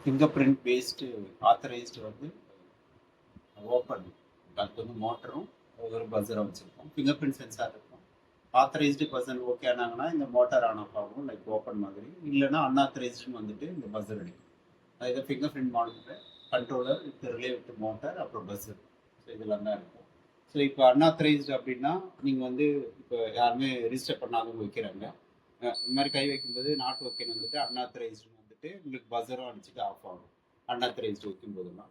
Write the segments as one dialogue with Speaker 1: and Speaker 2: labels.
Speaker 1: Finger print based authorised வந்து open. அதுக்கு வந்து மோட்டரும் ஒரு பஸ்ஸரும் வச்சுருக்கோம். ஃபிங்கர் பிரிண்ட் சென்சார் இருக்கும். ஆத்தரைஸ்டு பர்சன் ஓகே ஆனாங்கன்னா இந்த மோட்டார் ஆன் ஆஃப் ஆகும், லைக் ஓப்பன் மாதிரி. இல்லைன்னா அன்ஆத்தரைஸ்டுன்னு வந்துட்டு இந்த பஸ்ஸர் அடிக்கும். அதாவது finger print monitor, controller, with relay with motor, அப்புறம் பஸ்ஸர். ஸோ இதெல்லாம் தான் இருக்கும். ஸோ இப்போ அன்ஆத்தரைஸ்டு அப்படின்னா நீங்கள் வந்து இப்போ யாருமே ரிஜிஸ்டர் பண்ணாதவங்க வைக்கிறாங்க. இந்த மாதிரி கை வைக்கும்போது நாட் ஓகேன்னு வந்துட்டு அன்ஆத்தரைஸ்டுன்னு வந்துட்டு உங்களுக்கு பஸ்ஸரும் அடிச்சுட்டு ஆஃப் ஆகும். அன்ஆத்தரைஸ்டு வைக்கும்போதுலாம்.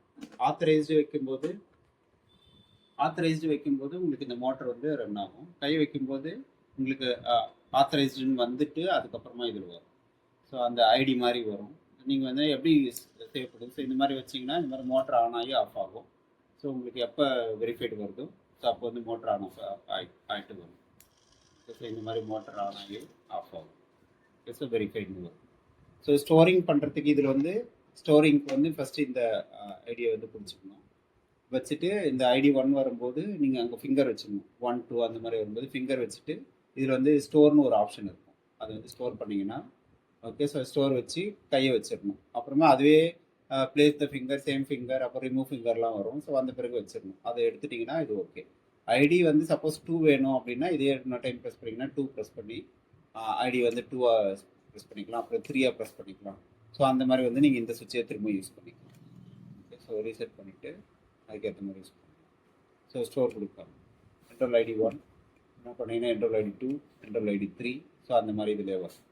Speaker 1: ஆத்தரைஸ்டு வைக்கும்போது உங்களுக்கு இந்த மோட்டர் வந்து ரன் ஆகும். கை வைக்கும்போது உங்களுக்கு ஆத்தரைஸ்டுன்னு வந்துட்டு அதுக்கப்புறமா இதில் வரும். ஸோ அந்த ஐடி மாதிரி வரும். நீங்கள் வந்து எப்படி சேவ் பண்ணுது? ஸோ இந்த மாதிரி வச்சிங்கன்னா இந்த மாதிரி மோட்டர் ஆன் ஆகி ஆஃப் ஆகும். ஸோ உங்களுக்கு எப்போ வெரிஃபைடு வருதோ ஸோ அப்போ வந்து மோட்டர் ஆன் ஆஃப் ஆகிட்டு வரும். ஸோ இந்த மாதிரி மோட்டர் ஆன் ஆகி ஆஃப் ஆகும். ஸோ வெரிஃபைடு வரும். ஸோ ஸ்டோரிங் பண்ணுறதுக்கு இதில் வந்து ஸ்டோரிங்க்கு வந்து ஃபஸ்ட்டு இந்த ஐடியை வந்து பிடிச்சிக்கணும். வச்சுட்டு இந்த ஐடி 1 வரும்போது நீங்கள் அங்கே ஃபிங்கர் வச்சுக்கணும். 1 2 அந்த மாதிரி வரும்போது ஃபிங்கர் வச்சுட்டு இதில் வந்து ஸ்டோர்னு ஒரு ஆப்ஷன் இருக்கும். அதை வந்து ஸ்டோர் பண்ணிங்கன்னா ஓகே. ஸோ ஸ்டோர் வச்சு கையை வச்சிடணும். அப்புறமா அதுவே பிளேஸ் த ஃபிங்கர், சேம் ஃபிங்கர், அப்புறம் ரிமூவ் ஃபிங்கர்லாம் வரும். ஸோ அந்த பிறகு வச்சிடணும். அதை எடுத்துட்டிங்கன்னா இது ஓகே. ஐடி வந்து சப்போஸ் 2 வேணும் அப்படின்னா இதே இன்னொரு டைம் ப்ரெஸ் பண்ணிங்கன்னா 2 ப்ரெஸ் பண்ணி ஐடி வந்து 2 ப்ரெஸ் பண்ணிக்கலாம், அப்புறம் 3 ப்ரெஸ் பண்ணிக்கலாம். ஸோ அந்த மாதிரி வந்து நீங்கள் இந்த சுவிட்சை திரும்ப யூஸ் பண்ணிக்கலாம். ஓகே. ஸோ ரீசெட் பண்ணிவிட்டு அதுக்கேற்ற மாதிரி யூஸ் பண்ணலாம். ஸோ ஸ்டோர் கொடுக்கலாம். என்ரோல் ஐடி 1 என்ன பண்ணிங்கன்னா enrol ID 2, enrol ID 3. So அந்த மாதிரி இதிலே வரும்.